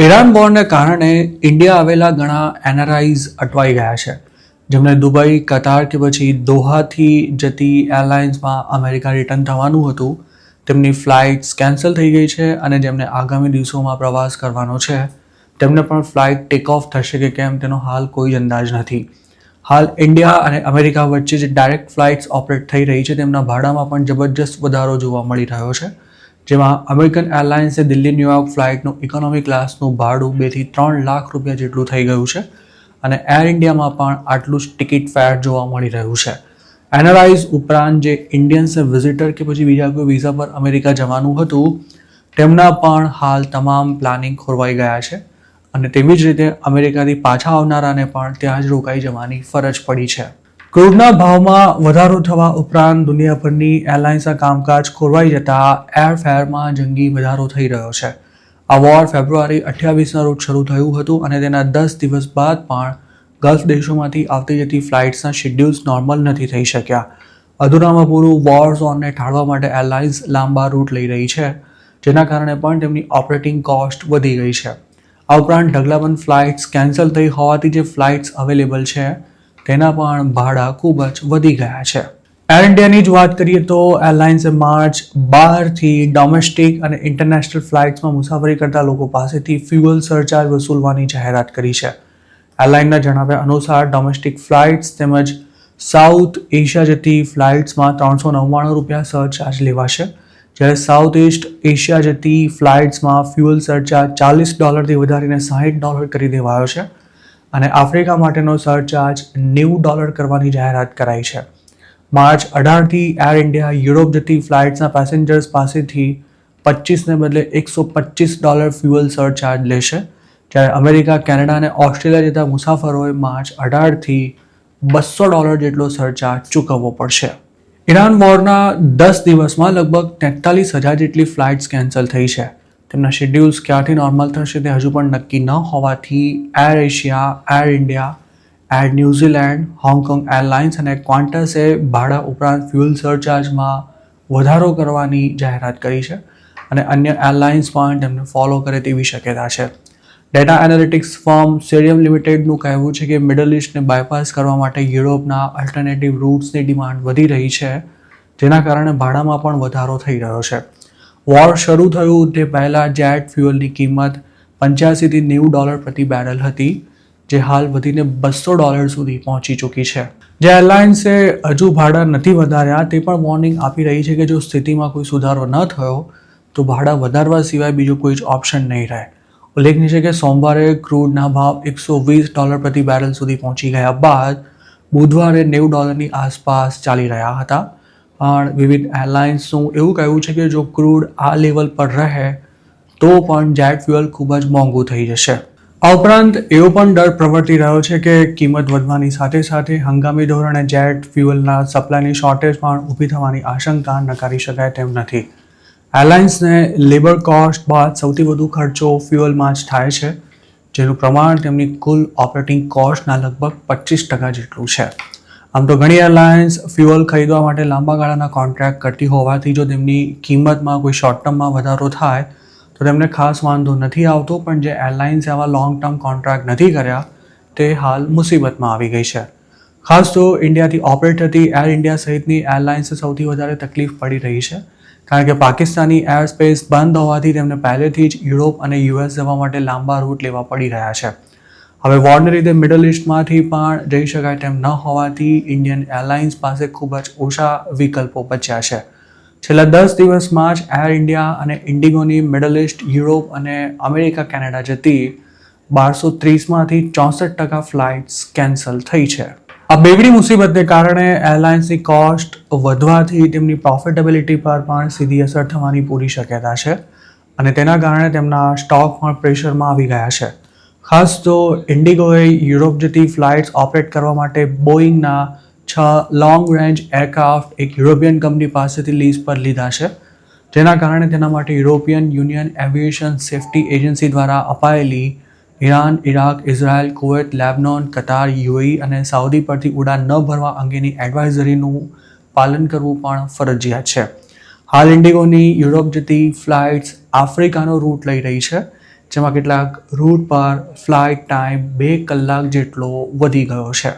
Iran વોરને કારણે India આવેલા ઘણા એનઆરઆઈઝ અટવાઈ ગયા છે, જેમને દુબઈ, કતાર કે પછી દોહાથી જતી એરલાઇન્સમાં અમેરિકા રિટર્ન થવાનું હતું. તેમની ફ્લાઇટ્સ કેન્સલ થઈ ગઈ છે અને જેમને આગામી દિવસોમાં પ્રવાસ કરવાનો છે તેમને પણ ફ્લાઇટ ટેક ઓફ થશે કે કેમ તેનો હાલ કોઈ જ અંદાજ નથી. હાલ ઇન્ડિયા અને અમેરિકા વચ્ચે જે ડાયરેક્ટ ફ્લાઇટ્સ ઓપરેટ થઈ રહી છે તેમના ભાડામાં પણ જબરજસ્ત વધારો જોવા મળી રહ્યો છે, જેમાં અમેરિકન એરલાઇન્સે દિલ્હી ન્યુયોર્ક ફ્લાઇટનું ઇકોનોમી ક્લાસનું ભાડું 2 થી 3 લાખ રૂપિયા જેટલું થઈ ગયું છે અને એર ઇન્ડિયામાં પણ આટલું જ ટિકિટ ફેર જોવા મળી રહ્યું છે. એનઆરઆઈઝ ઉપરાંત જે ઇન્ડિયન્સ વિઝિટર કે પછી બીજા કોઈ વિઝા પર અમેરિકા જવાનું હતું તેમના પણ હાલ તમામ પ્લાનિંગ ખોરવાઈ ગયા છે અને તેવી જ રીતે અમેરિકાથી પાછા આવનારાને પણ ત્યાં જ રોકાઈ જવાની ફરજ પડી છે. ક્રૂડના ભાવમાં વધારો થવા ઉપરાંત દુનિયાભરની એરલાઇન્સના કામકાજ ખોરવાઈ જતા એરફેરમાં જંગી વધારો થઈ રહ્યો છે. આ વોર ફેબ્રુઆરી 28ના રોજ શરૂ થયું હતું અને તેના 10 દિવસ બાદ પણ ગલ્ફ દેશોમાંથી આવતી જતી ફ્લાઇટ્સના શેડ્યુલ્સ નોર્મલ નથી થઈ શક્યા. અધૂરામાં પૂરું વોર ઝોનને ટાળવા માટે એરલાઇન્સ લાંબા રૂટ લઈ રહી છે, જેના કારણે પણ તેમની ઓપરેટિંગ કોસ્ટ વધી ગઈ છે. આ ઉપરાંત ઢગલાબંધ ફ્લાઇટ્સ કેન્સલ થઈ હોવાથી જે ફ્લાઇટ્સ અવેલેબલ છે તેના પણ ભાડા ખૂબ જ વધી ગયા છે. એર ઇન્ડિયાની જ વાત કરીએ તો એરલાઇન્સે માર્ચ 12થી ડોમેસ્ટિક અને ઇન્ટરનેશનલ ફ્લાઇટ્સમાં મુસાફરી કરતા લોકો પાસેથી ફ્યુઅલ સરચાર્જ વસૂલવાની જાહેરાત કરી છે. એરલાઇનના જણાવ્યા અનુસાર ડોમેસ્ટિક ફ્લાઇટ્સ તેમજ સાઉથ એશિયા જતી ફ્લાઇટ્સમાં 399 રૂપિયા સરચાર્જ લેવાશે, જ્યારે સાઉથ ઇસ્ટ એશિયા જતી ફ્લાઇટ્સમાં ફ્યુઅલ સરચાર્જ $40થી વધારીને $60 કરી દેવાયો છે અને આફ્રિકા માટેનો સરચાર્જ $90 કરવાની જાહેરાત કરાઈ છે. માર્ચ 18થી એર ઇન્ડિયા યુરોપ જતી ફ્લાઇટ્સના પેસેન્જર્સ પાસેથી 25ને બદલે $125 ફ્યુઅલ સરચાર્જ લેશે, જ્યારે અમેરિકા, કેનેડા અને ઓસ્ટ્રેલિયા જતા મુસાફરોએ માર્ચ 18થી $200 જેટલો સરચાર્જ ચૂકવવો પડશે. ઈરાન વોરના 10 દિવસમાં લગભગ 43,000 જેટલી ફ્લાઇટ્સ કેન્સલ થઈ છે. તેમના શેડ્યુલ્સ ક્યારથી નોર્મલ થશે તે હજુ પણ નક્કી ન હોવાથી air Asia, air India, air New Zealand, Hong Kong airlines અને ક્વાન્ટસે ભાડા ઉપરાંત ફ્યુઅલ સરચાર્જમાં વધારો કરવાની જાહેરાત કરી છે અને અન્ય એરલાઇન્સ પણ તેમને ફોલો કરે તેવી શક્યતા છે. ડેટા એનાલિટિક્સ ફર્મ સેરિયમ લિમિટેડનું કહેવું છે કે મિડલ ઇસ્ટને બાયપાસ કરવા માટે યુરોપના અલ્ટરનેટિવ રૂટ્સની ડિમાન્ડ વધી રહી છે, જેના કારણે ભાડામાં પણ વધારો થઈ રહ્યો છે. વોર શરૂ થયું તે પહેલાં જેટ ફ્યુઅલની કિંમત $85થી $90 પ્રતિ બેરલ હતી, જે હાલ વધીને $200 સુધી પહોંચી ચૂકી છે. જે એરલાઇન્સે હજુ ભાડા નથી વધાર્યા તે પણ વોર્નિંગ આપી રહી છે કે જો સ્થિતિમાં કોઈ સુધારો ન થયો તો ભાડા વધારવા સિવાય બીજો કોઈ જ ઓપ્શન નહીં રહે. ઉલ્લેખનીય છે કે સોમવારે ક્રૂડના ભાવ $120 પ્રતિ બેરલ સુધી પહોંચી ગયા બાદ બુધવારે $90ની આસપાસ ચાલી રહ્યા હતા. પણ વિવિધ એરલાઇન્સનું એવું કહેવું છે કે જો ક્રૂડ આ લેવલ પર રહે તો પણ જેટ ફ્યુઅલ ખૂબ જ મોંઘું થઈ જશે. આ ઉપરાંત એવો પણ ડર પ્રવર્તી રહ્યો છે કે કિંમત વધવાની સાથે સાથે હંગામી ધોરણે જેટ ફ્યુઅલના સપ્લાયની શોર્ટેજ પણ ઊભી થવાની આશંકા નકારી શકાય તેમ નથી. એરલાઇન્સને લેબર કોસ્ટ બાદ સૌથી વધુ ખર્ચો ફ્યુઅલમાં જ થાય છે, જેનું પ્રમાણ તેમની કુલ ઓપરેટિંગ કોસ્ટના લગભગ 25% જેટલું છે. આમ તો ઘણી એરલાઇન્સ ફ્યુઅલ ખરીદવા માટે લાંબા ગાળાના કોન્ટ્રાક્ટ કરતી હોવાથી જો તેમની કિંમતમાં કોઈ શોર્ટ ટર્મમાં વધારો થાય તો તેમને ખાસ વાંધો નથી આવતો, પણ જે એરલાઇન્સ આવા લોંગ ટર્મ કોન્ટ્રાક્ટ નથી કર્યા તે હાલ મુસીબતમાં આવી ગઈ છે. ખાસ તો ઇન્ડિયાથી ઓપરેટ થતી એર ઇન્ડિયા સહિતની એરલાઇન્સને સૌથી વધારે તકલીફ પડી રહી છે, કારણ કે પાકિસ્તાની એર સ્પેસ બંધ હોવાથી તેમને પહેલેથી જ યુરોપ અને યુએસ જવા માટે લાંબા રૂટ લેવા પડી રહ્યા છે. હવે વોરને લીધે મિડલ ઇસ્ટમાંથી પણ જઈ શકાય તેમ ન હોવાથી ઇન્ડિયન એરલાઇન્સ પાસે ખૂબ જ ઓછા વિકલ્પો બચ્યા છે. છેલ્લા 10 દિવસમાં જ એર ઇન્ડિયા અને ઇન્ડિગોની મિડલ ઇસ્ટ, યુરોપ અને અમેરિકા, કેનેડા જતી 1230માંથી 64% ફ્લાઇટ્સ કેન્સલ થઈ છે. આ બેવડી મુસીબતને કારણે એરલાઇન્સની કોસ્ટ વધવાથી તેમની પ્રોફિટેબિલિટી પર પણ સીધી અસર થવાની પૂરી શક્યતા છે અને તેના કારણે તેમના સ્ટોક પણ પ્રેશરમાં આવી ગયા છે. ખાસ તો ઇન્ડિગોએ યુરોપ જતી ફ્લાઇટ્સ ઓપરેટ કરવા માટે બોઈંગના 6 લોંગ રેન્જ એરક્રાફ્ટ એક યુરોપિયન કંપની પાસેથી લીઝ પર લીધા છે, જેના કારણે તેના માટે European union aviation safety agency દ્વારા અપાયેલી Iran, Iraq, Israel, Kuwait, Lebanon, Qatar, UAE અને સાઉદી પરથી ઉડાન ન ભરવા અંગેની એડવાઇઝરીનું પાલન કરવું પણ ફરજિયાત છે. હાલ ઇન્ડિગોની યુરોપ જતી ફ્લાઇટ્સ આફ્રિકાનો રૂટ લઈ રહી છે, જેમાં કેટલાક રૂટ પર ફ્લાઇટ ટાઈમ 2 કલાક જેટલો વધી ગયો છે.